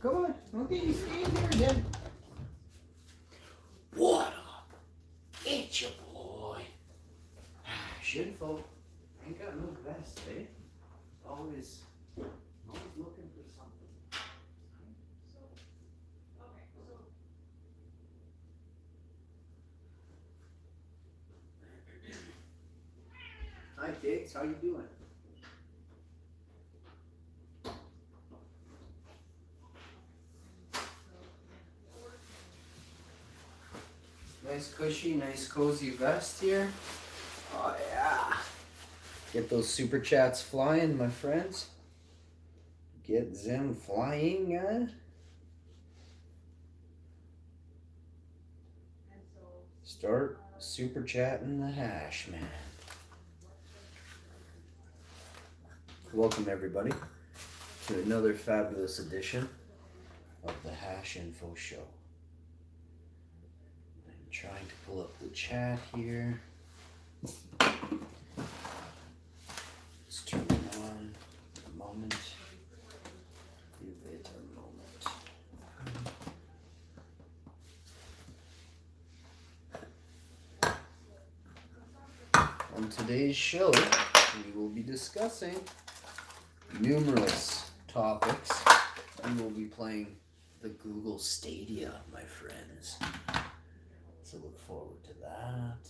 Come on. Okay, you stay in there then. What up? It's your boy. Shinfo. Ain't got no vest, eh? Always looking for something. Hi, Diggs. How you doing? Nice cushy, nice cozy vest here. Oh yeah. Get those super chats flying, my friends. Get them flying, Start super chatting the hash, man. Welcome everybody to another fabulous edition of the Hash Info Show. I'm trying to pull up the chat here. Let's turn it on a moment. Give it a moment. On today's show, we will be discussing numerous topics, and we'll be playing the Google Stadia, my friends. So look forward to that.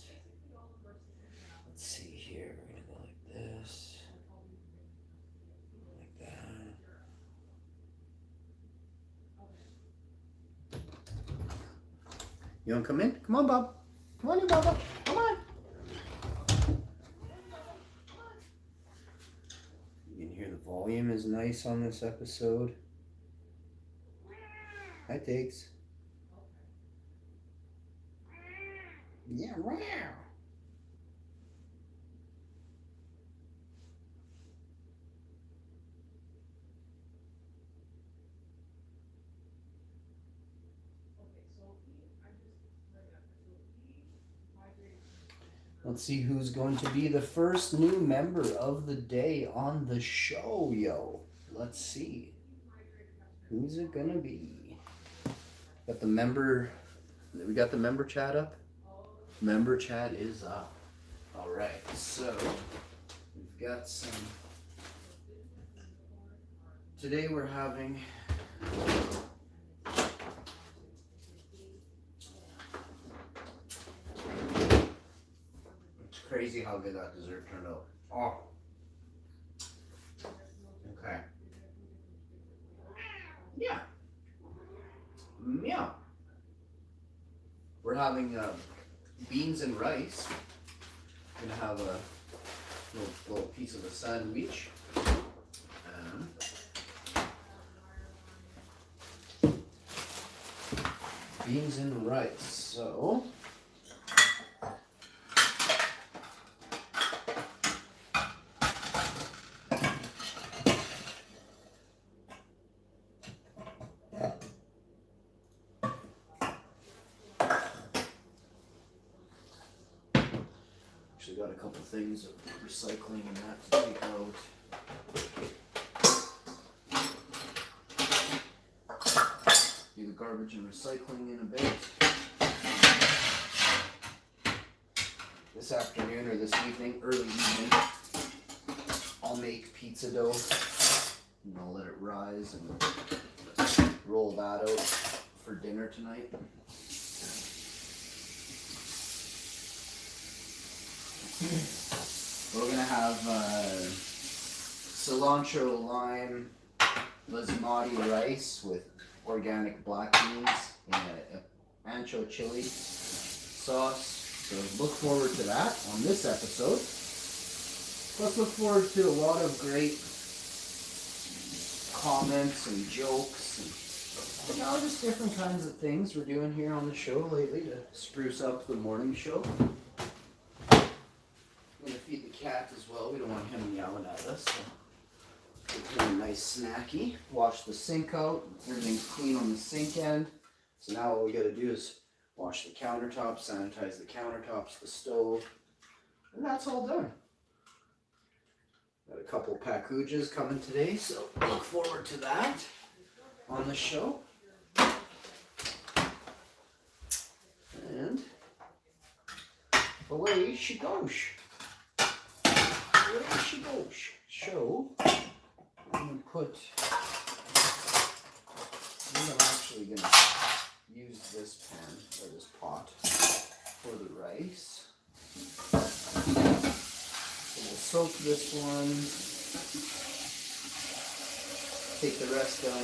Let's see here. We're gonna go like this, like that. You wanna come in? Come on, Bob. Come on, you Bubba. Come on. You can hear the volume is nice on this episode. Hi, Takes. Yeah, wow. Let's see who's going to be the first new member of the day on the show, yo. Let's see. Who's it gonna be? Got the member. We got the member chat up. Member chat is up. All right, so we've got some. Today we're having. It's crazy how good that dessert turned out. Oh. Okay. Yeah. Yeah. We're having beans and rice. Gonna have a little piece of a sandwich. Beans and rice. So actually got a couple things of recycling and that to take out. Do the garbage and recycling in a bit. This afternoon or this evening, early evening, I'll make pizza dough and I'll let it rise and roll that out for dinner tonight. We're gonna have cilantro, lime, basmati rice with organic black beans and ancho chili sauce. So look forward to that on this episode. Let's look forward to a lot of great comments and jokes and just different kinds of things we're doing here on the show lately to spruce up the morning show. I'm gonna feed the cat as well. We don't want him yelling at us. So give him a nice snacky. Wash the sink out. Everything's clean on the sink end. So now all we gotta do is wash the countertops, sanitize the countertops, the stove, and that's all done. Got a couple packages coming today, so look forward to that. on the show. And away she goes. Away she goes. So I'm going to put, I'm actually going to use this pan or this pot for the rice. So we'll soak this one. Take the rest down to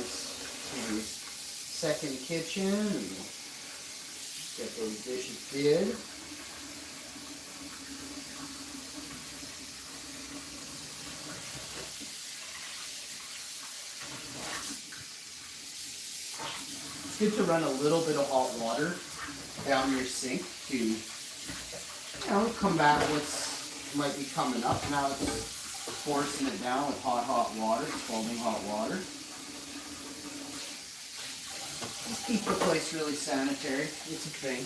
the second kitchen and get those dishes did. It's good to run a little bit of hot water down your sink to, you know, combat what's might be coming up. Now it's forcing it down with hot water, scalding hot water. Just keep the place really sanitary. It's a thing.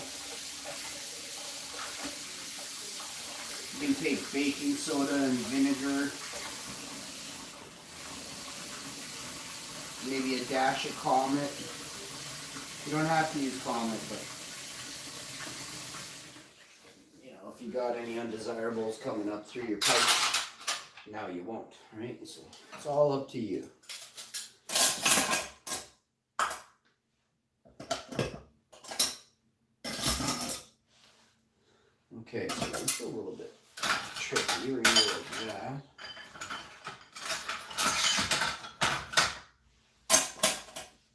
You can take baking soda and vinegar, maybe a dash of Comet. You don't have to use Comet, but you know, if you got any undesirables coming up through your pipe, now you won't, right? So it's all up to you. Okay, so it's a little bit tricky like that.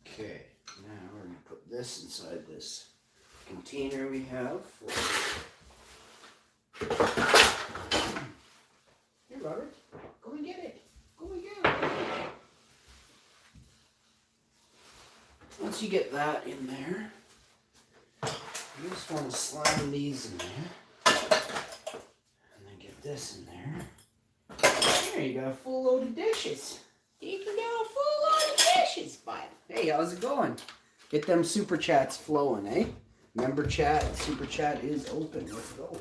Okay, now we're going to put this inside this container we have for... Here, Robert, go and get it. Go and get it. Once you get that in there, you just want to slide these in there. And then get this in there. There you go, full load of dishes. You can get a full load of dishes, bud. Hey, how's it going? Get them super chats flowing, eh? Member chat, super chat is open. Let's go.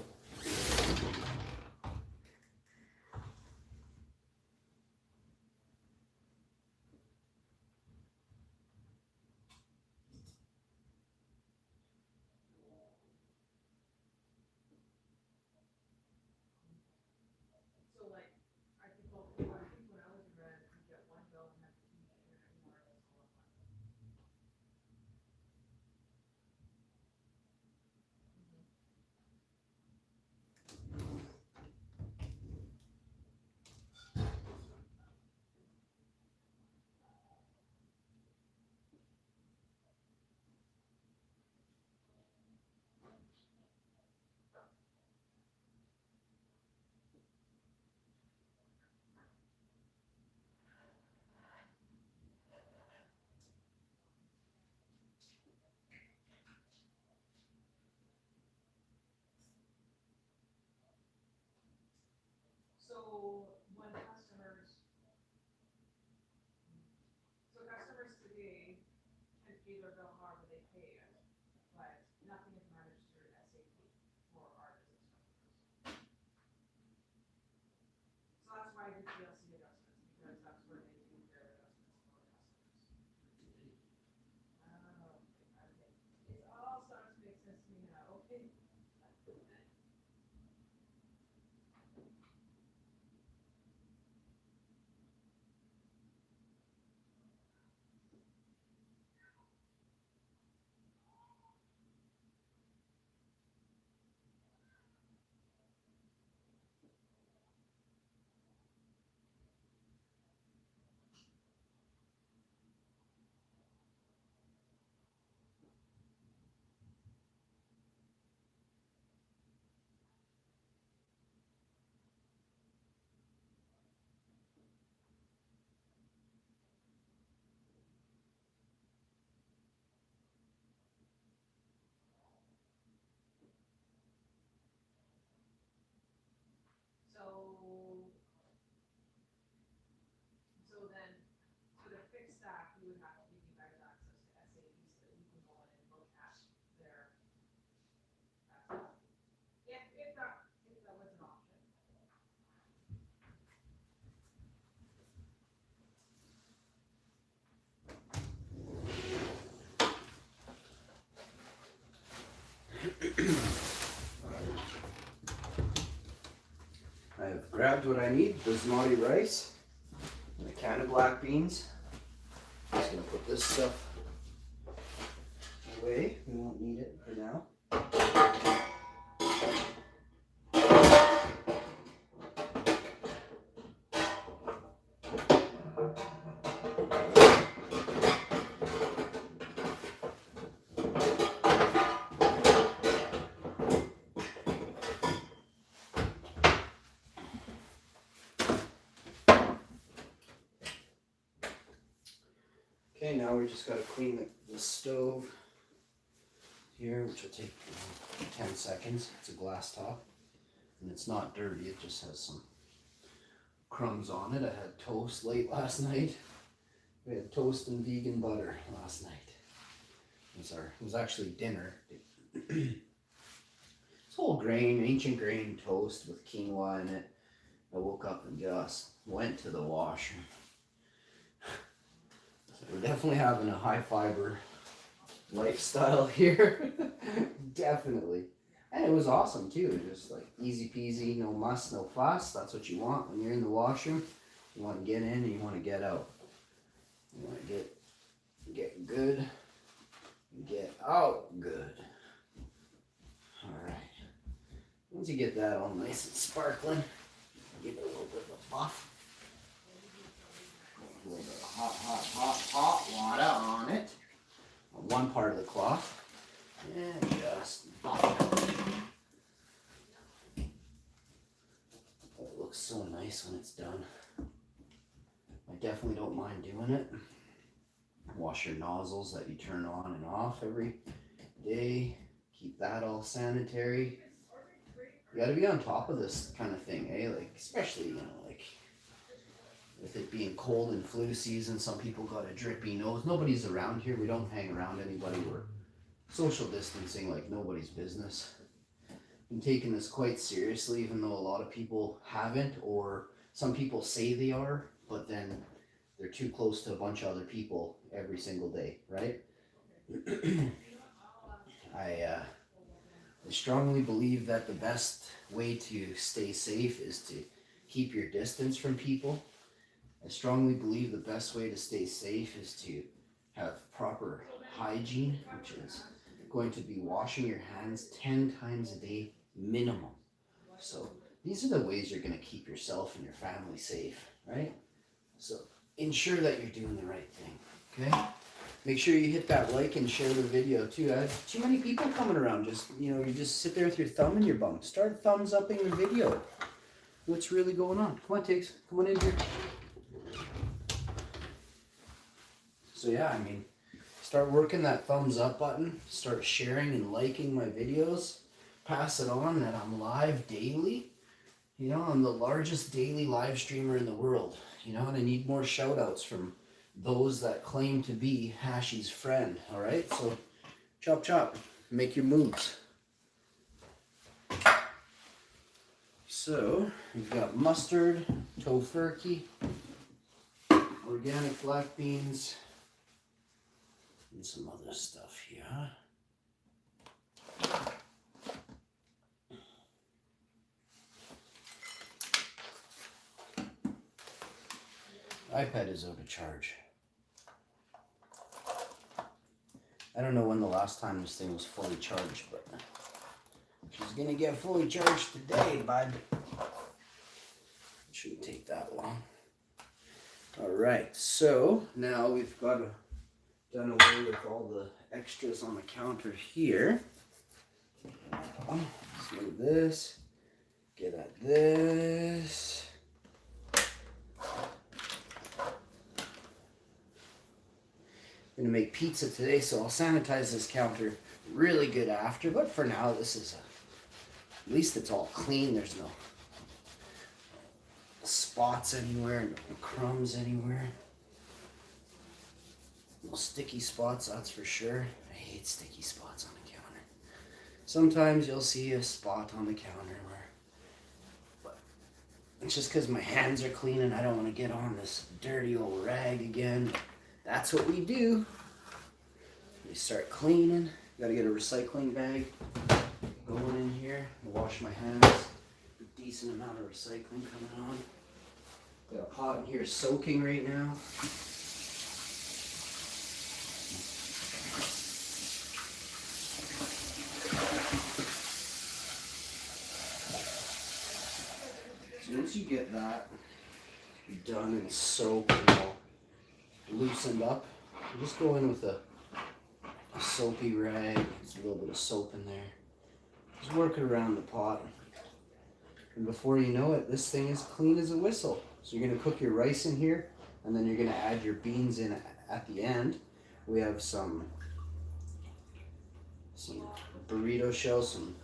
grabbed what I need, basmati rice, and a can of black beans. I'm just gonna put this stuff away. We won't need it for now. Okay, now we just got to clean the stove here, which will take 10 seconds. It's a glass top, and it's not dirty. It just has some crumbs on it. I had toast late last night. We had toast and vegan butter last night. It was actually dinner. It's whole grain, ancient grain toast with quinoa in it. I woke up and just went to the washroom. We're definitely having a high fiber lifestyle here. Definitely. And it was awesome too. Just like easy peasy, no muss, no fuss. That's what you want when you're in the washroom. You want to get in and you want to get out. You want to get good and get out good. Alright. Once you get that all nice and sparkling, give it a little bit of a buff. A little bit of hot water on it, on one part of the cloth, and just buff it. It looks so nice when it's done. I definitely don't mind doing it. Wash your nozzles that you turn on and off every day. Keep that all sanitary. You gotta be on top of this kind of thing, eh? Like, especially, like, with it being cold and flu season, some people got a drippy nose. Nobody's around here. We don't hang around anybody. We're social distancing like nobody's business. I'm taking this quite seriously, even though a lot of people haven't, or some people say they are, but then they're too close to a bunch of other people every single day, right? I strongly believe that the best way to stay safe is to keep your distance from people. I strongly believe the best way to stay safe is to have proper hygiene, which is going to be washing your hands 10 times a day minimum. So these are the ways you're going to keep yourself and your family safe, right? So ensure that you're doing the right thing, okay? Make sure you hit that like and share the video too. I have too many people coming around. You just sit there with your thumb in your bum. Start thumbs upping the video. What's really going on? Come on, Takes. Come on in here. So yeah, I mean, start working that thumbs up button. Start sharing and liking my videos. Pass it on that I'm live daily. I'm the largest daily live streamer in the world. And I need more shout outs from those that claim to be Hashy's friend. All right, so chop chop, make your moves. So we've got mustard, tofurkey, organic black beans, and some other stuff here. iPad is out of charge. I don't know when the last time this thing was fully charged, but she's gonna get fully charged today, bud. It shouldn't take that long. Alright, so now we've got done away with all the extras on the counter here. Let's look at this. Get at this. I'm gonna make pizza today, so I'll sanitize this counter really good after. But for now, this is at least it's all clean. There's no spots anywhere, no crumbs anywhere, no sticky spots. That's for sure. I hate sticky spots on the counter. Sometimes you'll see a spot on the counter but it's just because my hands are clean and I don't want to get on this dirty old rag again. That's what we do. We start cleaning. Got to get a recycling bag going in here. Wash my hands decent amount of recycling coming on. Got a pot in here soaking right now. So once you get that done and soaked and all loosened up, you just go in with a soapy rag. There's a little bit of soap in there. Just work it around the pot. And before you know it, this thing is clean as a whistle. So you're going to cook your rice in here, and then you're going to add your beans in at the end. We have some burrito shells, some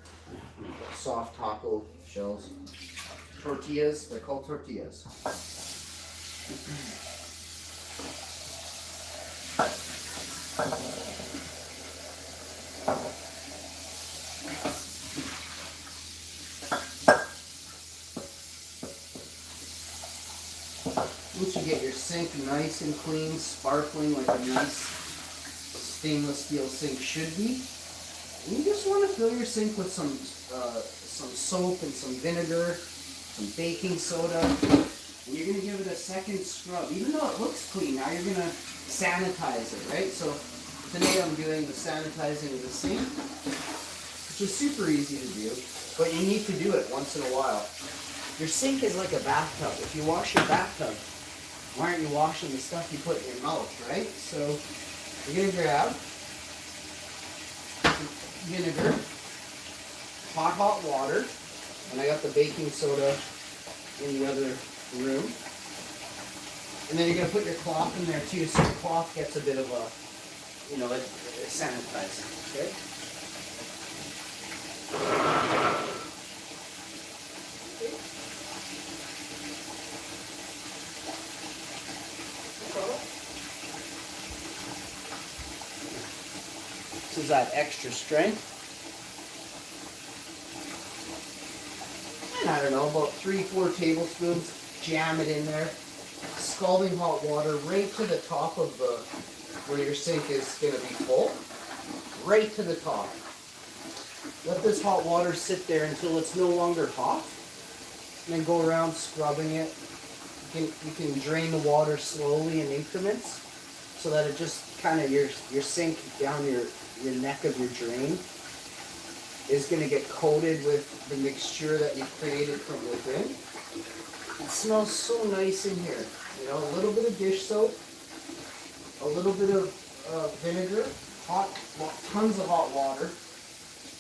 soft taco shells. Tortillas, they're called tortillas. Once you get your sink nice and clean, sparkling like a nice stainless steel sink should be, you just want to fill your sink with some soap and some vinegar, some baking soda, and you're going to give it a second scrub. Even though it looks clean, now you're going to sanitize it, right? So today I'm doing the sanitizing of the sink, which is super easy to do, but you need to do it once in a while. Your sink is like a bathtub. If you wash your bathtub, why aren't you washing the stuff you put in your mouth, right? So you're going to grab vinegar, hot water, and I got the baking soda in the other room. And then you're going to put your cloth in there too, so the cloth gets a bit of a, a sanitizing, okay? This is that extra strength. And I don't know, about 3-4 tablespoons. Jam it in there. Scalding hot water right to the top of where your sink is going to be full. Right to the top. Let this hot water sit there until it's no longer hot. And then go around scrubbing it. You can drain the water slowly in increments so that it just kind of, your sink down your neck of your drain is going to get coated with the mixture that you've created from within. It smells so nice in here. A little bit of dish soap, a little bit of vinegar, tons of hot water,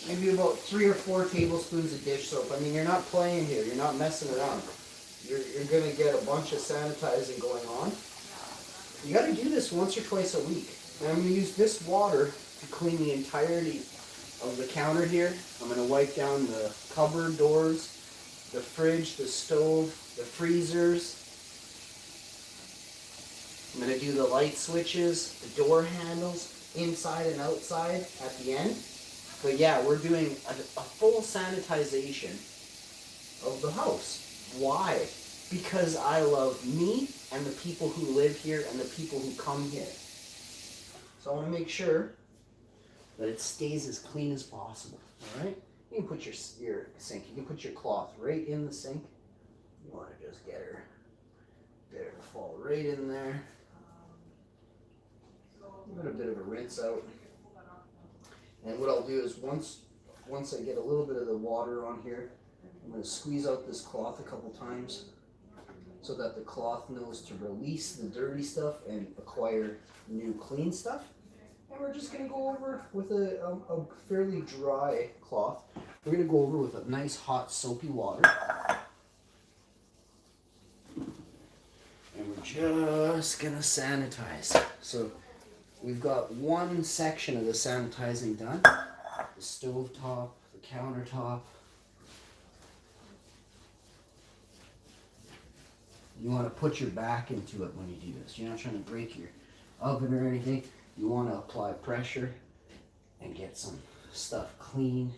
maybe about 3 or 4 tablespoons of dish soap. I mean, you're not playing here. You're not messing around. You're going to get a bunch of sanitizing going on. You got to do this once or twice a week. And I'm going to use this water to clean the entirety of the counter here. I'm going to wipe down the cupboard doors, the fridge, the stove, the freezers. I'm going to do the light switches, the door handles, inside and outside at the end. But yeah, we're doing a full sanitization of the house. Why? Because I love me and the people who live here and the people who come here. So I want to make sure that it stays as clean as possible. All right? You can put your sink, you can put your cloth right in the sink. You want to just get her to fall right in there. Give it a bit of a rinse out. And what I'll do is once I get a little bit of the water on here, I'm going to squeeze out this cloth a couple times so that the cloth knows to release the dirty stuff and acquire new clean stuff. And we're just going to go over with a fairly dry cloth. We're going to go over with a nice hot soapy water. And we're just going to sanitize. So we've got one section of the sanitizing done. The stove top, the countertop. You want to put your back into it when you do this. You're not trying to break your oven or anything. You want to apply pressure and get some stuff clean.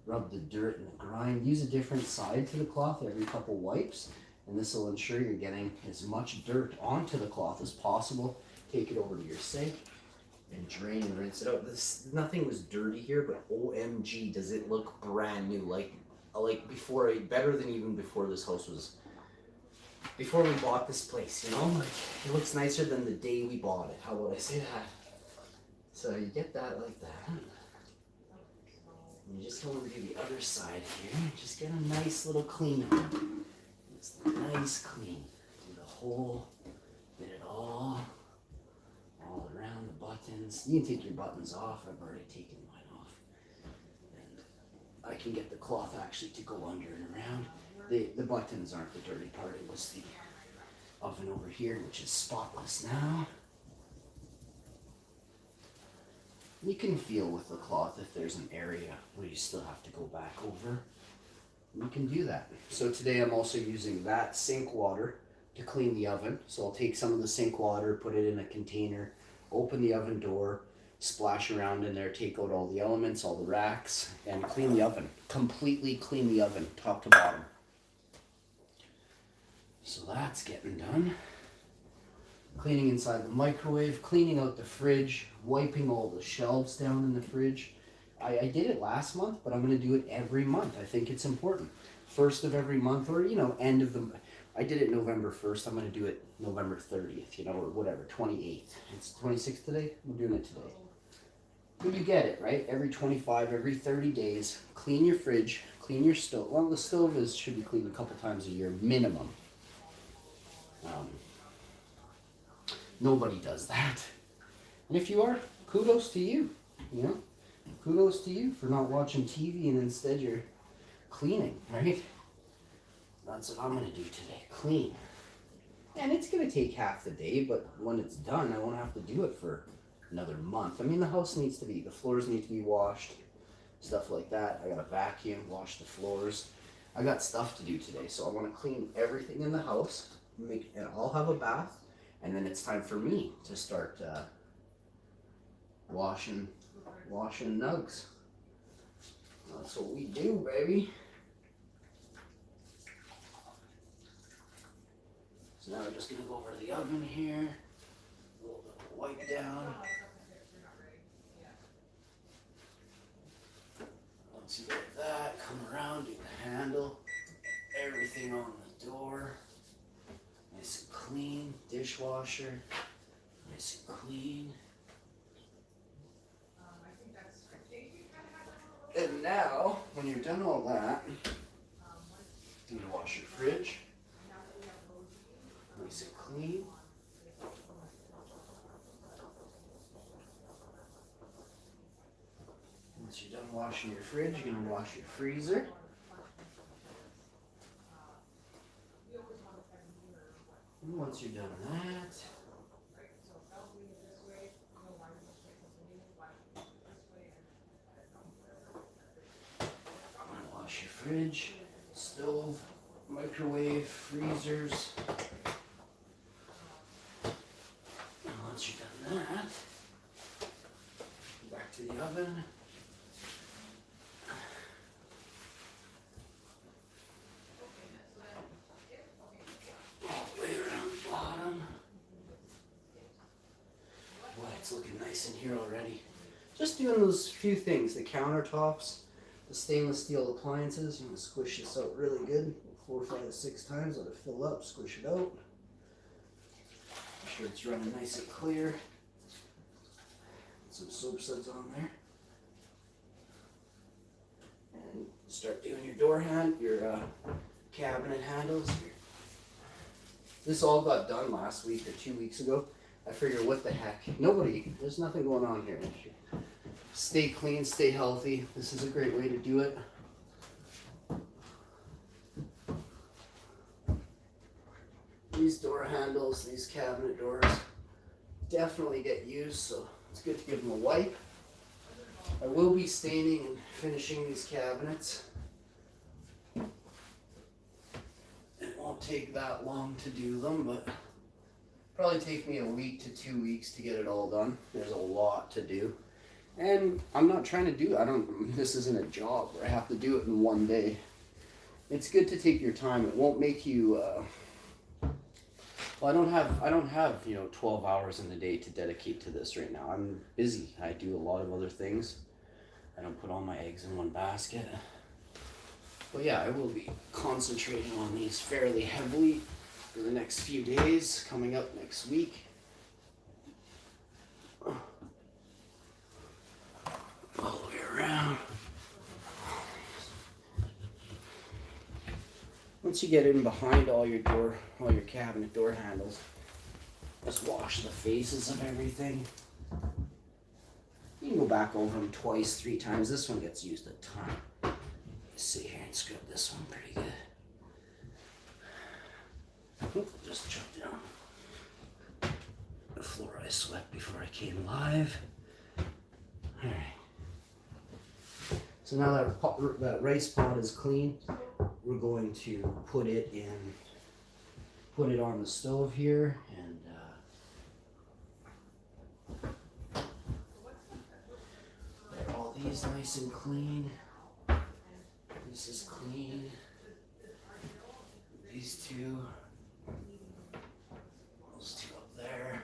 Rub the dirt and the grime. Use a different side to the cloth every couple wipes, and this will ensure you're getting as much dirt onto the cloth as possible. Take it over to your sink and drain and rinse it out. Nothing was dirty here, but OMG, does it look brand new. Like like better than even before this house was, before we bought this place, you know? Like, it looks nicer than the day we bought it. How would I say that? So you get that like that. And you just go over to the other side here. Just get a nice little clean on. Just a nice clean. Do the whole, get it all around the buttons. You can take your buttons off. I've already taken mine off. And I can get the cloth actually to go under and around. The buttons aren't the dirty part. It was the oven over here, which is spotless now. You can feel with the cloth if there's an area where you still have to go back over. You can do that. So today I'm also using that sink water to clean the oven. So I'll take some of the sink water, put it in a container, open the oven door, splash around in there, take out all the elements, all the racks, and clean the oven. Completely clean the oven, top to bottom. So that's getting done. Cleaning inside the microwave, cleaning out the fridge, wiping all the shelves down in the fridge. I did it last month, but I'm going to do it every month. I think it's important. First of every month, or, you know, end of the... I did it November 1st. I'm going to do it November 30th, you know, or whatever, 28th. It's 26th today. We're doing it today. But you get it, right? Every 25, every 30 days, clean your fridge, clean your stove. Well, the stove should be cleaned a couple times a year, minimum. Nobody does that. And if you are, kudos to you, you know? Kudos to you for not watching TV and instead you're cleaning, right? That's what I'm going to do today, clean. And it's going to take half the day, but when it's done, I won't have to do it for another month. I mean, the house needs to be, the floors need to be washed, stuff like that. I got to vacuum, wash the floors. I got stuff to do today, so I want to clean everything in the house, and I'll have a bath. And then it's time for me to start washing nugs. That's what we do, baby. So now we're just gonna go over to the oven here. A little bit of wipe down. Once you get that, come around, do the handle, everything on the door. Nice and clean, dishwasher, nice and clean. And now, when you're done all that, you need to wash your fridge. Nice and clean. Once you're done washing your fridge, you're going to wash your freezer. And once you're done that, wash your fridge, stove, microwave, freezers. And once you've done that, back to the oven. It's looking nice in here already. Just doing those few things, the countertops, the stainless steel appliances. You want to squish this out really good, 4, 5, 6 times, let it fill up, squish it out. Make sure it's running nice and clear. Put some soap suds on there. And start doing your door your cabinet handles. This all got done last week or 2 weeks ago. I figure, what the heck? There's nothing going on here. Stay clean, stay healthy. This is a great way to do it. These door handles, these cabinet doors, definitely get used, so it's good to give them a wipe. I will be staining and finishing these cabinets. It won't take that long to do them, but probably take me a week to 2 weeks to get it all done. There's a lot to do. And I'm not trying to do, this isn't a job where I have to do it in one day. It's good to take your time. It won't make you, well, I don't have, 12 hours in the day to dedicate to this right now. I'm busy. I do a lot of other things. I don't put all my eggs in one basket. But yeah, I will be concentrating on these fairly heavily for the next few days, coming up next week. All the way around. Once you get in behind all your cabinet door handles, just wash the faces of everything. You can go back over them twice, 3 times. This one gets used a ton. Let's sit here and scrub this one pretty good. Just chuck down the floor I swept before I came live. Alright. So now that rice pot is clean, we're going to put it on the stove here, and get all these nice and clean. This is clean. These two. Those two up there.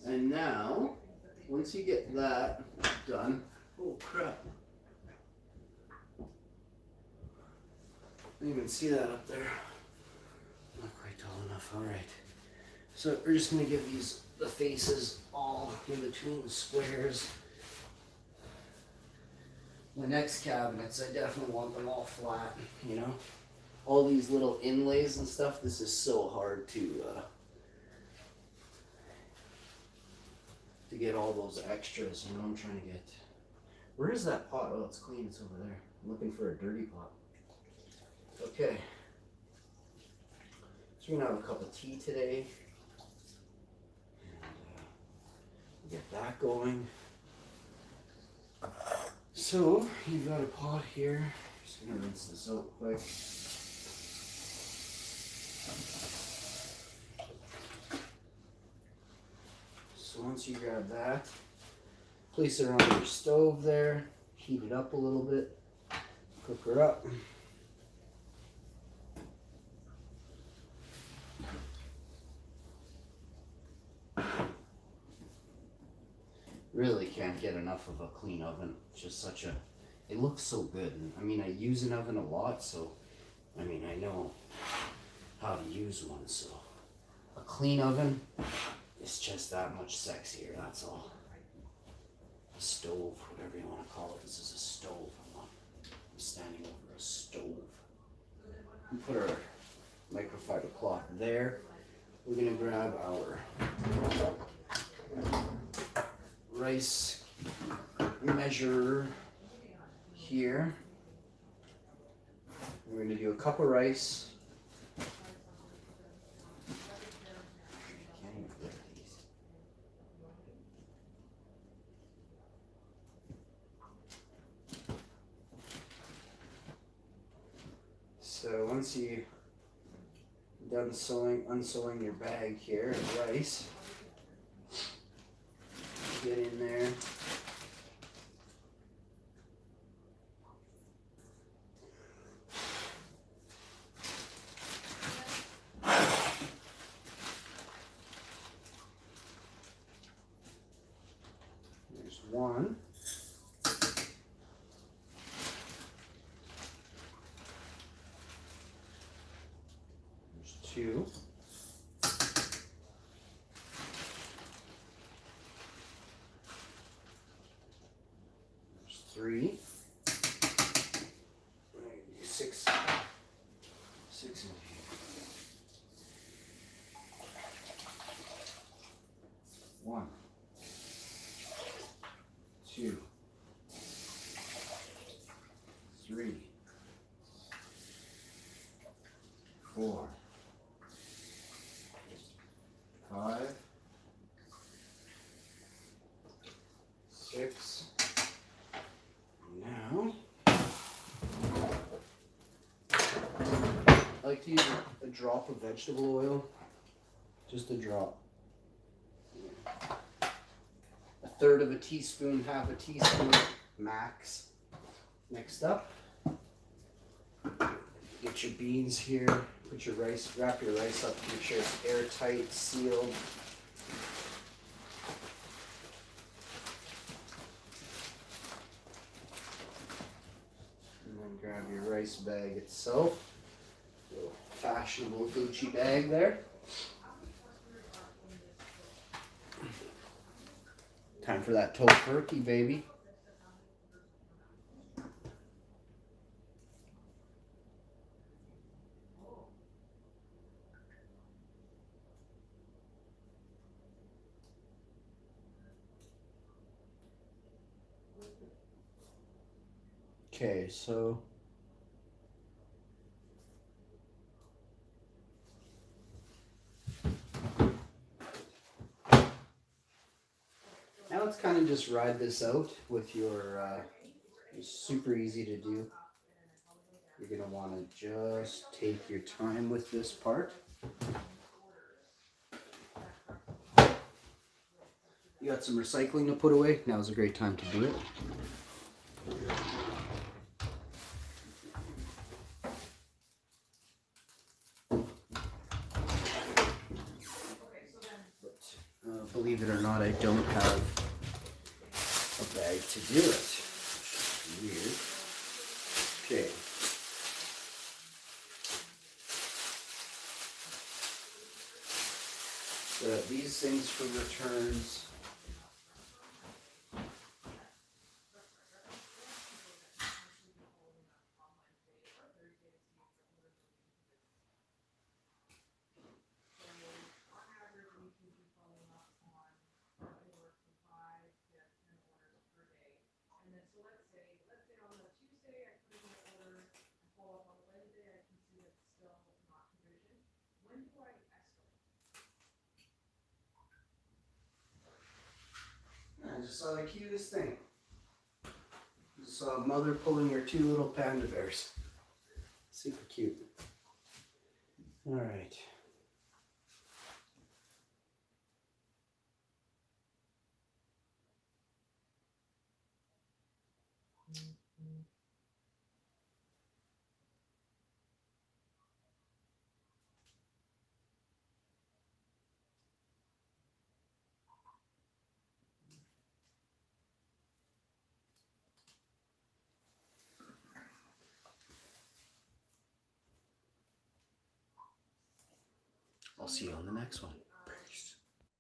And now, once you get that done, oh crap. I didn't even see that up there. Not quite tall enough, alright. So we're just going to give the faces all in between the squares. The next cabinets, I definitely want them all flat, you know. All these little inlays and stuff, this is so hard to get all those extras, you know. I'm trying to get... Where is that pot? Oh, it's clean, it's over there. I'm looking for a dirty pot. Okay. So we're gonna have a cup of tea today. And get that going. So, you've got a pot here. Just gonna rinse this out quick. So once you grab that, place it on your stove there, heat it up a little bit, cook her up. Really can't get enough of a clean oven. It's just such a, it looks so good. And I mean, I use an oven a lot, so I mean, I know how to use one. So a clean oven is just that much sexier, that's all. A stove, whatever you want to call it. This is a stove. I'm standing over a stove. We put our microfiber cloth there. We're gonna grab our rice measure here. We're going to do a cup of rice. So once you're done unsewing your bag here of rice, get in there. There's one. There's two. Three. Six in here. One. Two. Three. Four. 5. 6. Now, I like to use a drop of vegetable oil, just a drop. A third of a teaspoon, half a teaspoon, max. Next up, Put your beans here. Put your rice, wrap your rice up, make sure it's airtight, sealed. And then grab your rice bag itself. Little fashionable Gucci bag there. Time for that tofurkey, baby. Okay, so now let's kind of just ride this out with your, it's super easy to do. You're going to want to just take your time with this part. You got some recycling to put away? Now's a great time to do it. But, believe it or not, I don't have a bag to do it. Weird. Okay. These things for returns. I just saw the cutest thing. Just saw a mother pulling her two little panda bears. Super cute. All right. I'll see you on the next one.